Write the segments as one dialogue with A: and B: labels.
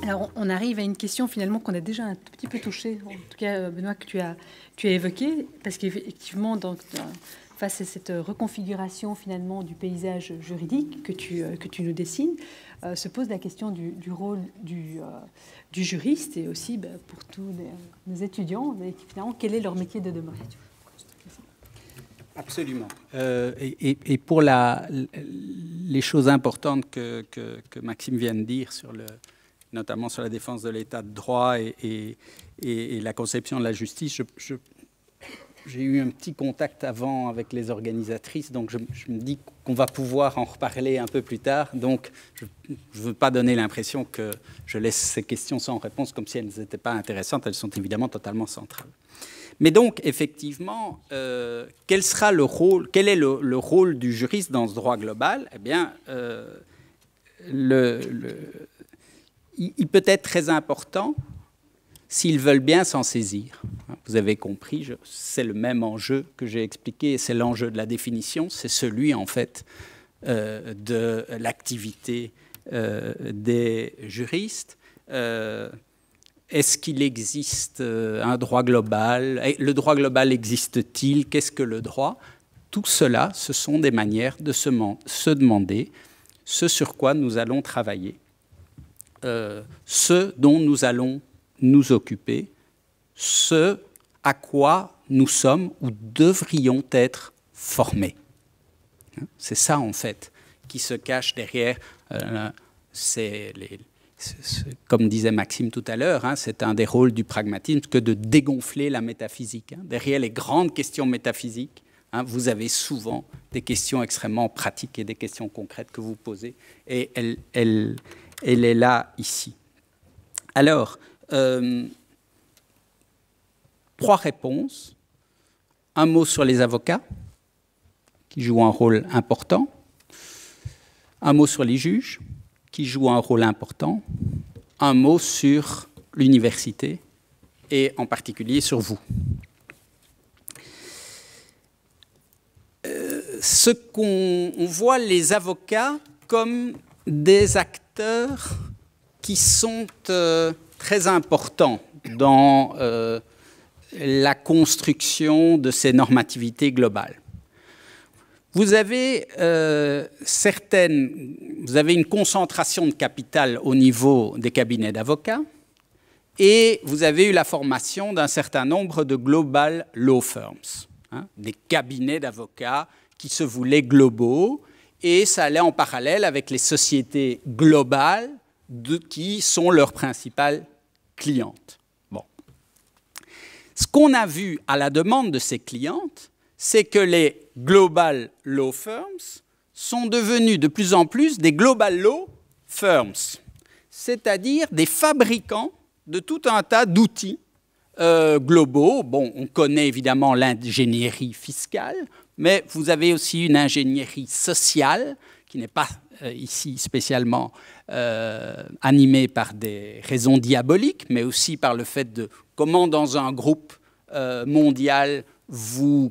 A: Alors, on arrive à une question finalement qu'on a déjà un tout petit peu touchée, en tout cas, Benoît, que tu as évoquée, parce qu'effectivement, face à cette reconfiguration finalement du paysage juridique que tu nous dessines, se pose la question du rôle du juriste et aussi pour tous nos étudiants, finalement, quel est leur métier de demain?
B: Absolument. Et pour les choses importantes que Maxime vient de dire, notamment sur la défense de l'état de droit et la conception de la justice, j'ai eu un petit contact avant avec les organisatrices, donc je me dis qu'on va pouvoir en reparler un peu plus tard. Donc, je ne veux pas donner l'impression que je laisse ces questions sans réponse, comme si elles n'étaient pas intéressantes. Elles sont évidemment totalement centrales. Mais donc, effectivement, quel est le rôle du juriste dans ce droit global? Eh bien, il peut être très important s'ils veulent bien s'en saisir. Vous avez compris, c'est le même enjeu que j'ai expliqué, c'est l'enjeu de la définition, c'est celui, en fait, de l'activité des juristes. Est-ce qu'il existe un droit global? Le droit global existe-t-il? Qu'est-ce que le droit? Tout cela, ce sont des manières de se demander ce sur quoi nous allons travailler, ce dont nous allons nous occuper, ce à quoi nous sommes ou devrions être formés. C'est ça, en fait, qui se cache derrière, comme disait Maxime tout à l'heure, c'est un des rôles du pragmatisme que de dégonfler la métaphysique. Derrière les grandes questions métaphysiques, vous avez souvent des questions extrêmement pratiques et des questions concrètes que vous posez, et elle est là, ici. Alors, 3 réponses. Un mot sur les avocats, qui jouent un rôle important. Un mot sur les juges, qui jouent un rôle important. Un mot sur l'université, et en particulier sur vous. On voit les avocats comme des acteurs qui sont très importants dans la construction de ces normativités globales. Vous avez une concentration de capital au niveau des cabinets d'avocats et vous avez eu la formation d'un certain nombre de global law firms, des cabinets d'avocats qui se voulaient globaux, et ça allait en parallèle avec les sociétés globales qui sont leurs principales clientes. Bon. Ce qu'on a vu à la demande de ces clientes, c'est que les global law firms sont devenus de plus en plus des global law firms, c'est-à-dire des fabricants de tout un tas d'outils globaux. Bon, on connaît évidemment l'ingénierie fiscale, mais vous avez aussi une ingénierie sociale qui n'est pas ici spécialement animée par des raisons diaboliques, mais aussi par le fait de comment dans un groupe mondial vous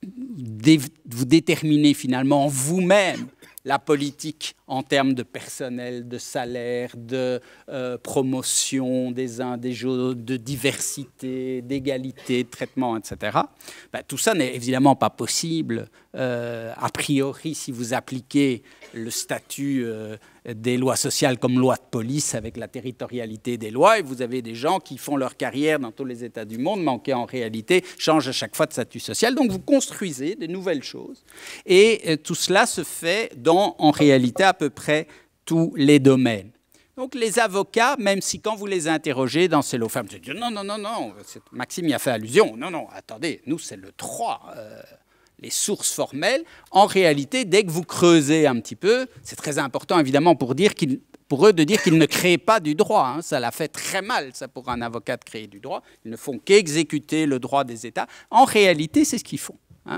B: déterminez finalement vous-même la politique en termes de personnel, de salaire, de promotion des uns des autres, de diversité, d'égalité, de traitement, etc. Tout ça n'est évidemment pas possible a priori si vous appliquez le statut des lois sociales comme loi de police avec la territorialité des lois, et vous avez des gens qui font leur carrière dans tous les États du monde, mais qui en réalité changent à chaque fois de statut social. Donc vous construisez de nouvelles choses, et tout cela se fait dans, en réalité, à peu près tous les domaines. Donc les avocats, même si quand vous les interrogez dans ces law firms, vous dites non, non, non, non, Maxime y a fait allusion, non, non, attendez, nous c'est le 3, les sources formelles. En réalité, dès que vous creusez un petit peu, c'est très important évidemment pour eux de dire qu'ils ne créent pas du droit. Ça l'a fait très mal, ça, pour un avocat de créer du droit. Ils ne font qu'exécuter le droit des États. En réalité, c'est ce qu'ils font.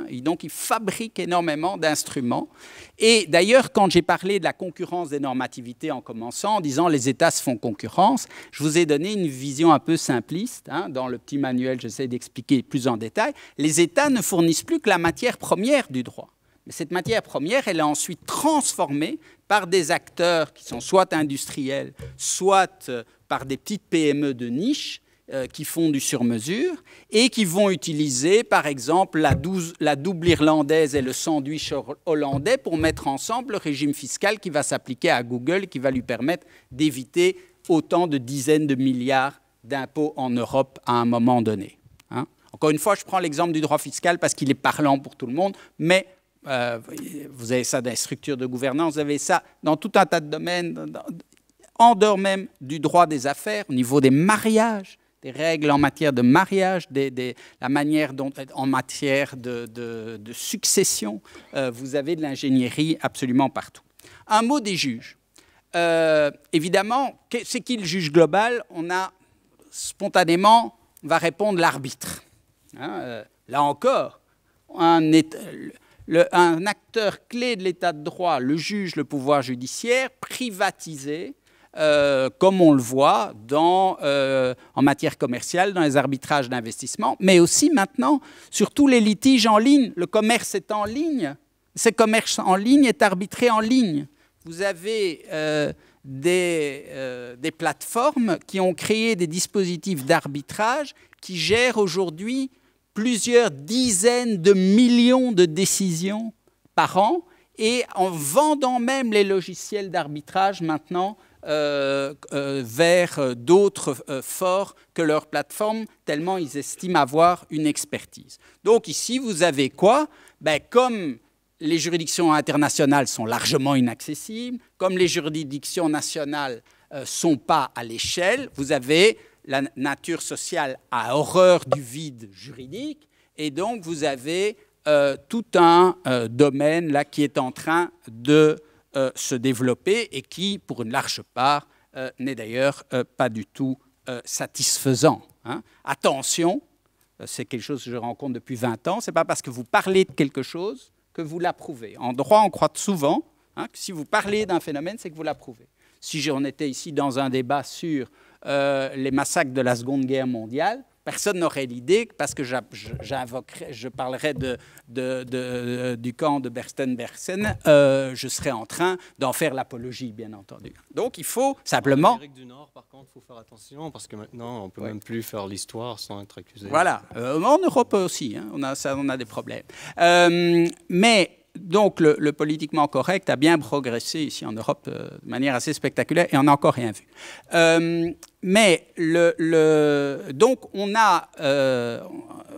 B: Et donc, ils fabriquent énormément d'instruments. Et d'ailleurs, quand j'ai parlé de la concurrence des normativités en commençant, en disant les États se font concurrence, je vous ai donné une vision un peu simpliste. Dans le petit manuel, j'essaie d'expliquer plus en détail. Les États ne fournissent plus que la matière première du droit. Mais cette matière première, elle est ensuite transformée par des acteurs qui sont soit industriels, soit par des petites PME de niche qui font du sur-mesure et qui vont utiliser, par exemple, la double irlandaise et le sandwich hollandais pour mettre ensemble le régime fiscal qui va s'appliquer à Google, qui va lui permettre d'éviter autant de dizaines de milliards d'impôts en Europe à un moment donné. Hein. Encore une fois, je prends l'exemple du droit fiscal parce qu'il est parlant pour tout le monde, mais vous avez ça dans les structures de gouvernance, vous avez ça dans tout un tas de domaines, en dehors même du droit des affaires, au niveau des mariages, des règles en matière de mariage, la manière dont, en matière de succession, vous avez de l'ingénierie absolument partout. Un mot des juges. Évidemment, c'est qui le juge global? On a spontanément, on va répondre l'arbitre. Hein, là encore, un acteur clé de l'état de droit, le juge, le pouvoir judiciaire, privatisé, comme on le voit en matière commerciale, dans les arbitrages d'investissement, mais aussi maintenant sur tous les litiges en ligne. Le commerce est en ligne. Ce commerce en ligne est arbitré en ligne. Vous avez des plateformes qui ont créé des dispositifs d'arbitrage qui gèrent aujourd'hui plusieurs dizaines de millions de décisions par an et en vendant même les logiciels d'arbitrage maintenant vers d'autres forts que leur plateforme, tellement ils estiment avoir une expertise. Donc ici, vous avez quoi? Comme les juridictions internationales sont largement inaccessibles, comme les juridictions nationales ne sont pas à l'échelle, vous avez la nature sociale a horreur du vide juridique, et donc vous avez tout un domaine là, qui est en train de se développer et qui, pour une large part, n'est d'ailleurs pas du tout satisfaisant. Hein. Attention, c'est quelque chose que je rencontre depuis 20 ans, ce n'est pas parce que vous parlez de quelque chose que vous l'approuvez. En droit, on croit souvent que si vous parlez d'un phénomène, c'est que vous l'approuvez. Si on était ici dans un débat sur les massacres de la Seconde Guerre mondiale, personne n'aurait l'idée, parce que je parlerai du camp de Bergen-Belsen, je serais en train d'en faire l'apologie, bien entendu. Donc il faut simplement...
C: En Amérique du Nord, par contre, il faut faire attention, parce que maintenant, on ne peut même plus faire l'histoire sans être accusé.
B: Voilà, en Europe aussi, hein, on a des problèmes. Mais... Donc, le politiquement correct a bien progressé ici en Europe de manière assez spectaculaire et on n'a encore rien vu. Donc, on a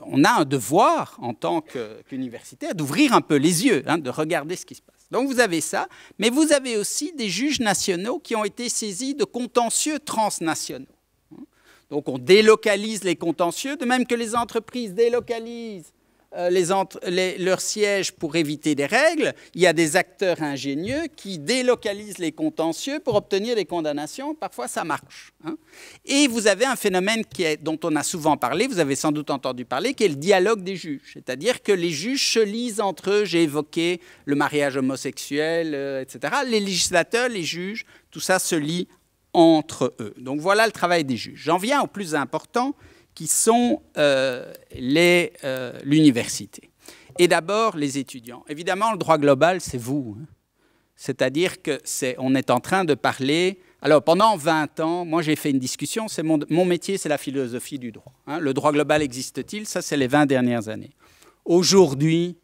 B: un devoir en tant qu'universitaire d'ouvrir un peu les yeux, hein, de regarder ce qui se passe. Donc, vous avez ça, mais vous avez aussi des juges nationaux qui ont été saisis de contentieux transnationaux. Donc, on délocalise les contentieux, de même que les entreprises délocalisent leurs sièges pour éviter des règles. Il y a des acteurs ingénieux qui délocalisent les contentieux pour obtenir des condamnations. Parfois, ça marche. Hein. Et vous avez un phénomène dont on a souvent parlé, vous avez sans doute entendu parler, qui est le dialogue des juges. C'est-à-dire que les juges se lisent entre eux. J'ai évoqué le mariage homosexuel, etc. Les législateurs, les juges, tout ça se lie entre eux. Donc voilà le travail des juges. J'en viens au plus important, qui sont l'université. Et d'abord, les étudiants. Évidemment, le droit global, c'est vous. Hein. C'est-à-dire qu'on est en train de parler... Alors, pendant 20 ans, moi, j'ai fait une discussion. Mon métier, c'est la philosophie du droit. Hein. Le droit global existe-t-il? Ça, c'est les 20 dernières années. Aujourd'hui,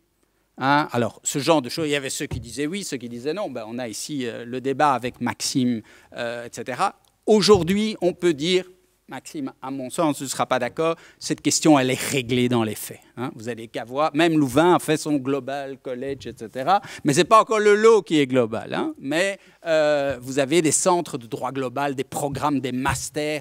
B: hein, alors, ce genre de choses, il y avait ceux qui disaient oui, ceux qui disaient non. On a ici le débat avec Maxime, etc. Aujourd'hui, on peut dire... Maxime, à mon sens, tu ne seras pas d'accord, cette question, elle est réglée dans les faits. Hein. Vous n'allez qu'à voir, même Louvain a fait son Global College, etc. Mais ce n'est pas encore le lot qui est global. Hein. Mais vous avez des centres de droit global, des programmes, des masters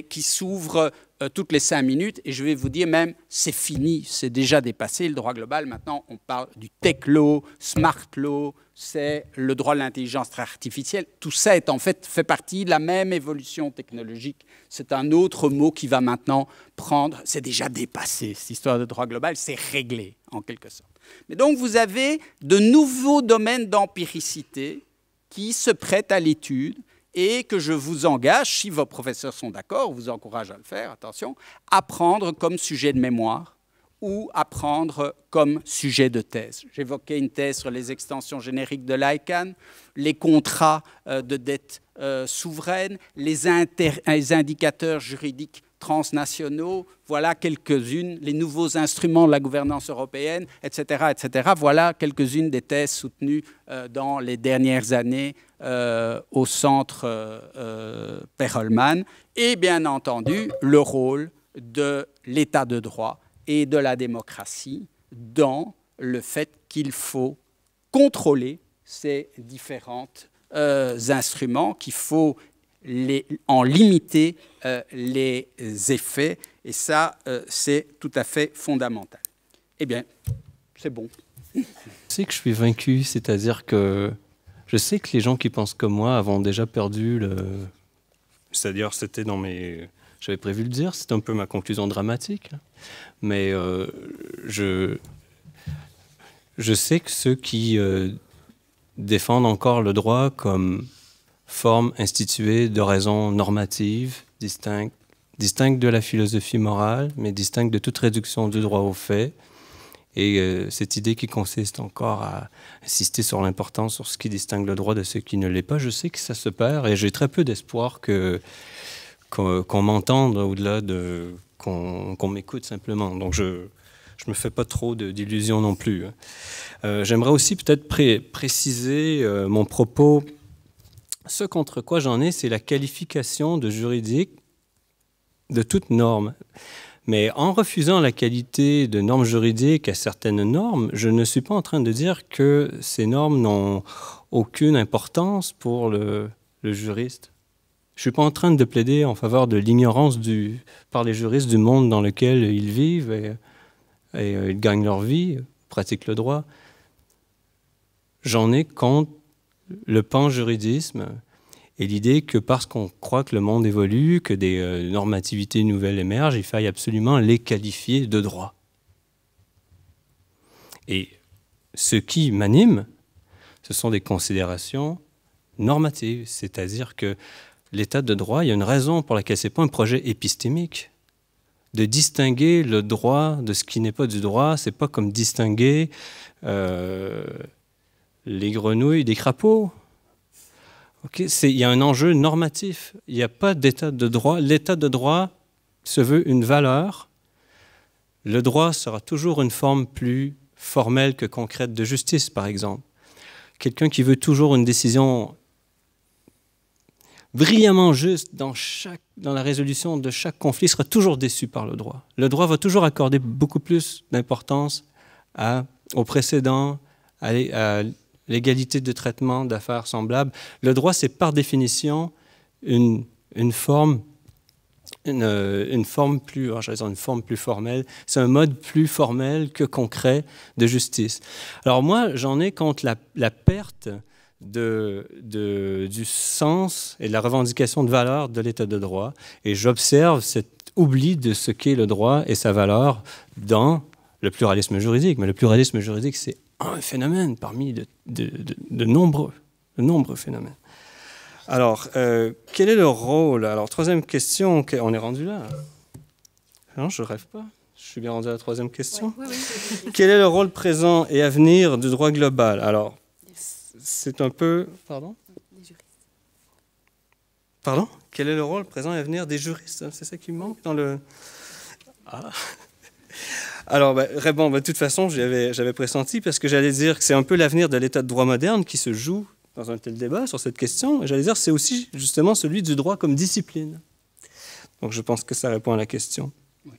B: qui s'ouvrent toutes les 5 minutes. Et je vais vous dire même, c'est fini, c'est déjà dépassé le droit global. Maintenant, on parle du tech law, smart law, c'est le droit de l'intelligence artificielle. Tout ça fait partie de la même évolution technologique. C'est un autre mot qui va maintenant prendre... C'est déjà dépassé, cette histoire de droit global, c'est réglé, en quelque sorte. Mais donc, vous avez de nouveaux domaines d'empiricité qui se prêtent à l'étude et que je vous engage, si vos professeurs sont d'accord, vous encourage à le faire, attention, à prendre comme sujet de mémoire ou à prendre comme sujet de thèse. J'évoquais une thèse sur les extensions génériques de l'ICANN, les contrats de dette souveraine, les indicateurs juridiques transnationaux, voilà quelques-unes, les nouveaux instruments de la gouvernance européenne, etc., etc. Voilà quelques-unes des thèses soutenues dans les dernières années au centre Perelman. Et bien entendu, le rôle de l'état de droit et de la démocratie dans le fait qu'il faut contrôler ces différents instruments, qu'il faut en limiter les effets, et ça, c'est tout à fait fondamental. Eh bien, c'est bon.
C: Je sais que je suis vaincu, c'est-à-dire que je sais que les gens qui pensent comme moi avont déjà perdu le... C'est-à-dire, c'était dans mes... J'avais prévu de le dire, c'est un peu ma conclusion dramatique, mais je sais que ceux qui défendent encore le droit comme forme instituée de raisons normatives, distinctes de la philosophie morale, mais distinctes de toute réduction du droit aux faits, et cette idée qui consiste encore à insister sur l'importance, sur ce qui distingue le droit de ce qui ne l'est pas, je sais que ça se perd, et j'ai très peu d'espoir qu'on m'entende au-delà de qu'on m'écoute simplement. Donc je me fais pas trop d'illusions non plus. J'aimerais aussi peut-être préciser mon propos. Ce contre quoi j'en ai, c'est la qualification de juridique de toute norme. Mais en refusant la qualité de normes juridiques à certaines normes, je ne suis pas en train de dire que ces normes n'ont aucune importance pour le juriste. Je ne suis pas en train de plaider en faveur de l'ignorance par les juristes du monde dans lequel ils vivent et ils gagnent leur vie, pratiquent le droit. J'en ai contre le panjuridisme et l'idée que parce qu'on croit que le monde évolue, que des normativités nouvelles émergent, il faille absolument les qualifier de droit. Et ce qui m'anime, ce sont des considérations normatives, c'est-à-dire que l'état de droit, il y a une raison pour laquelle ce n'est pas un projet épistémique. De distinguer le droit de ce qui n'est pas du droit, ce n'est pas comme distinguer les grenouilles des crapauds. Okay? Il y a un enjeu normatif. Il n'y a pas d'état de droit. L'état de droit se veut une valeur. Le droit sera toujours une forme plus formelle que concrète de justice, par exemple. Quelqu'un qui veut toujours une décision brillamment juste dans la résolution de chaque conflit sera toujours déçu par le droit. Le droit va toujours accorder beaucoup plus d'importance au précédent, à l'égalité de traitement d'affaires semblables. Le droit, c'est par définition une forme plus formelle. C'est un mode plus formel que concret de justice. Alors moi, j'en ai contre la perte du sens et de la revendication de valeur de l'état de droit. Et j'observe cet oubli de ce qu'est le droit et sa valeur dans le pluralisme juridique. Mais le pluralisme juridique, c'est un phénomène parmi de nombreux phénomènes. Alors, quel est le rôle? Alors, troisième question, on est rendu là. Non, je ne rêve pas. Je suis bien rendu à la troisième question. Oui. Quel est le rôle présent et à venir du droit global? Alors, c'est un peu... Pardon? Les juristes. Pardon? Quel est le rôle présent et à venir des juristes? C'est ça qui me manque dans le... Ah. Alors, de toute façon, j'avais pressenti parce que j'allais dire que c'est un peu l'avenir de l'état de droit moderne qui se joue dans un tel débat sur cette question. Et j'allais dire que c'est aussi justement celui du droit comme discipline. Donc, je pense que ça répond à la question. Oui.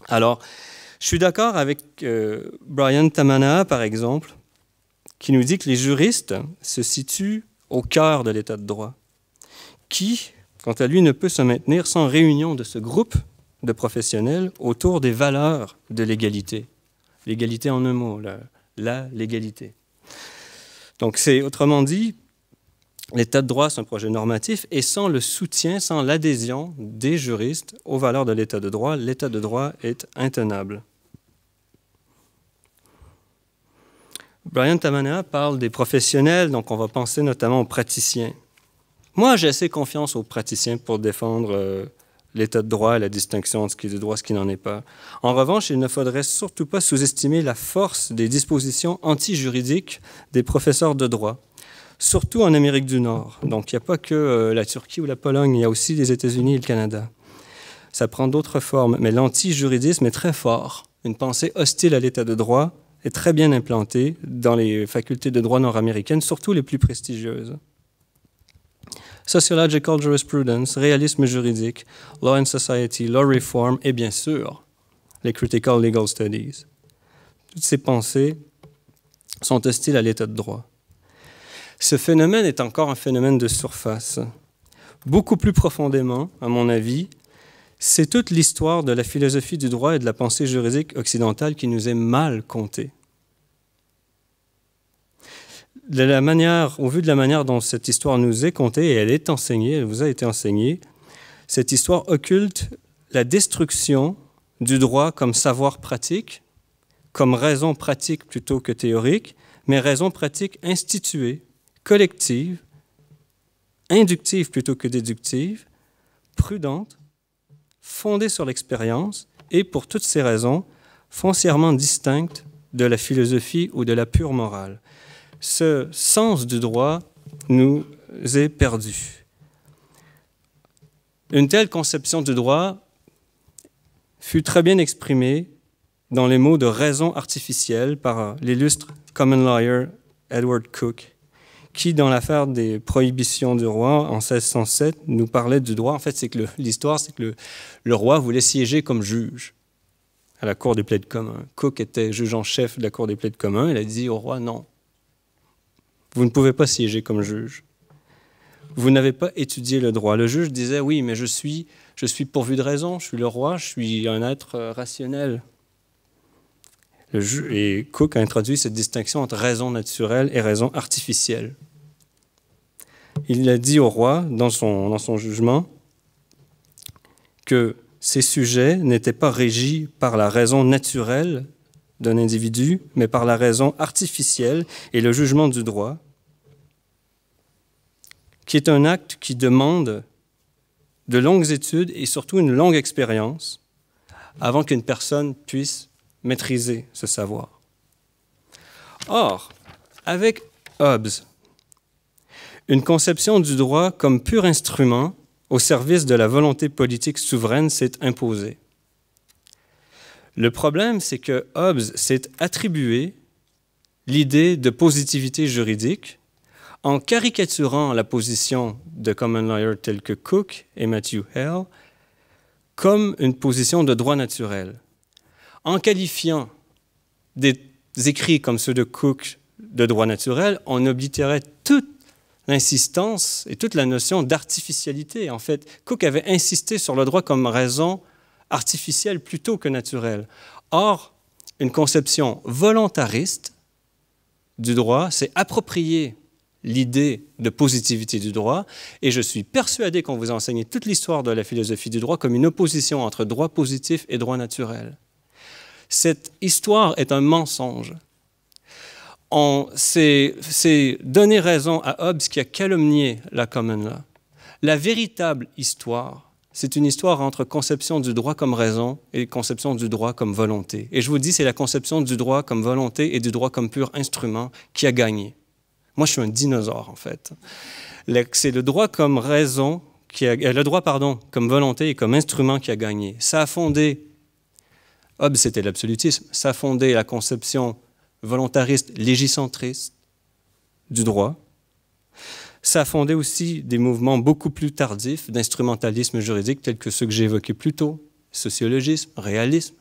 C: Alors, je suis d'accord avec Brian Tamanaha, par exemple, qui nous dit que les juristes se situent au cœur de l'état de droit, qui, quant à lui, ne peut se maintenir sans réunion de ce groupe de professionnels autour des valeurs de l'égalité. L'égalité en un mot, la légalité. Donc, c'est autrement dit, l'état de droit, c'est un projet normatif, et sans le soutien, sans l'adhésion des juristes aux valeurs de l'état de droit est intenable. Brian Tamanaha parle des professionnels, donc on va penser notamment aux praticiens. Moi, j'ai assez confiance aux praticiens pour défendre l'état de droit et la distinction entre ce qui est du droit et ce qui n'en est pas. En revanche, il ne faudrait surtout pas sous-estimer la force des dispositions anti-juridiques des professeurs de droit, surtout en Amérique du Nord. Donc, il n'y a pas que la Turquie ou la Pologne, il y a aussi les États-Unis et le Canada. Ça prend d'autres formes, mais l'anti-juridisme est très fort. Une pensée hostile à l'état de droit est très bien implantée dans les facultés de droit nord-américaines, surtout les plus prestigieuses. Sociological jurisprudence, réalisme juridique, law and society, law reform et bien sûr les critical legal studies. Toutes ces pensées sont hostiles à l'état de droit. Ce phénomène est encore un phénomène de surface. Beaucoup plus profondément, à mon avis, c'est toute l'histoire de la philosophie du droit et de la pensée juridique occidentale qui nous est mal contée. Au vu de la manière dont cette histoire nous est contée, et elle est enseignée, elle vous a été enseignée, cette histoire occulte la destruction du droit comme savoir pratique, comme raison pratique plutôt que théorique, mais raison pratique instituée, collective, inductive plutôt que déductive, prudente, fondée sur l'expérience et, pour toutes ces raisons, foncièrement distincte de la philosophie ou de la pure morale. Ce sens du droit nous est perdu. Une telle conception du droit fut très bien exprimée dans les mots de raison artificielle par l'illustre common lawyer Edward Coke, qui, dans l'affaire des prohibitions du roi en 1607, nous parlait du droit. En fait, c'est que l'histoire, c'est que le roi voulait siéger comme juge à la Cour des plaids communs. Coke était juge en chef de la Cour des plaids communs. Il a dit au roi, non, vous ne pouvez pas siéger comme juge. Vous n'avez pas étudié le droit. Le juge disait, oui, mais je suis pourvu de raison, je suis le roi, je suis un être rationnel. Et Coke a introduit cette distinction entre raison naturelle et raison artificielle. Il a dit au roi, dans son jugement, que ces sujets n'étaient pas régis par la raison naturelle d'un individu, mais par la raison artificielle et le jugement du droit, qui est un acte qui demande de longues études et surtout une longue expérience avant qu'une personne puisse maîtriser ce savoir. Or, avec Hobbes, une conception du droit comme pur instrument au service de la volonté politique souveraine s'est imposée. Le problème, c'est que Hobbes s'est attribué l'idée de positivité juridique en caricaturant la position de common lawyers tels que Coke et Matthew Hale comme une position de droit naturel. En qualifiant des écrits comme ceux de Coke de droit naturel, on oblitérait toute l'insistance et toute la notion d'artificialité. En fait, Coke avait insisté sur le droit comme raison artificielle plutôt que naturelle. Or, une conception volontariste du droit s'est appropriée l'idée de positivité du droit, et je suis persuadé qu'on vous a enseigné toute l'histoire de la philosophie du droit comme une opposition entre droit positif et droit naturel. Cette histoire est un mensonge. C'est donner raison à Hobbes qui a calomnié la common law. La véritable histoire, c'est une histoire entre conception du droit comme raison et conception du droit comme volonté. Et je vous dis, c'est la conception du droit comme volonté et du droit comme pur instrument qui a gagné. Moi, je suis un dinosaure, en fait. C'est le droit comme raison, comme volonté et comme instrument qui a gagné. Ça a fondé, Hobbes, c'était l'absolutisme, ça a fondé la conception volontariste, légicentriste du droit. Ça a fondé aussi des mouvements beaucoup plus tardifs d'instrumentalisme juridique, tels que ceux que j'ai évoqués plus tôt, sociologisme, réalisme,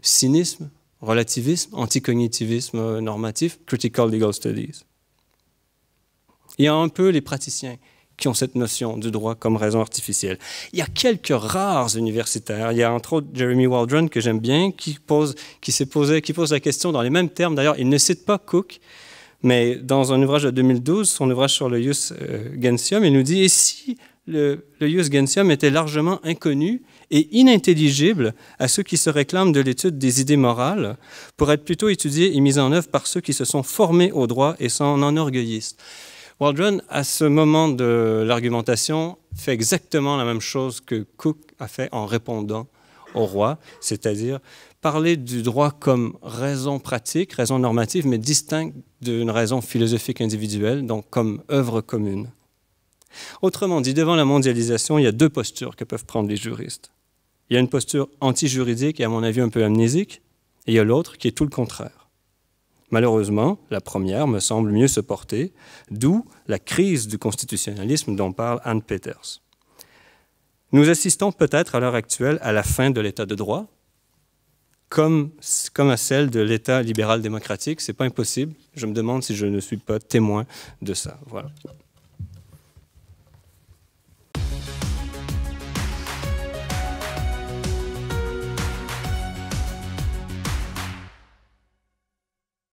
C: cynisme, relativisme, anticognitivisme normatif, critical legal studies. Il y a un peu les praticiens qui ont cette notion du droit comme raison artificielle. Il y a quelques rares universitaires. Il y a entre autres Jeremy Waldron, que j'aime bien, qui pose la question dans les mêmes termes. D'ailleurs, il ne cite pas Coke, mais dans un ouvrage de 2012, son ouvrage sur le ius gentium, il nous dit « Et si le ius gentium était largement inconnu et inintelligible à ceux qui se réclament de l'étude des idées morales, pour être plutôt étudié et mis en œuvre par ceux qui se sont formés au droit et s'en enorgueillissent. » Waldron, à ce moment de l'argumentation, fait exactement la même chose que Coke a fait en répondant au roi, c'est-à-dire parler du droit comme raison pratique, raison normative, mais distincte d'une raison philosophique individuelle, donc comme œuvre commune. Autrement dit, devant la mondialisation, il y a deux postures que peuvent prendre les juristes. Il y a une posture anti-juridique et à mon avis un peu amnésique, et il y a l'autre qui est tout le contraire. Malheureusement, la première me semble mieux se porter, d'où la crise du constitutionnalisme dont parle Anne Peters. Nous assistons peut-être à l'heure actuelle à la fin de l'État de droit, comme à celle de l'État libéral-démocratique. Ce n'est pas impossible. Je me demande si je ne suis pas témoin de ça. Voilà.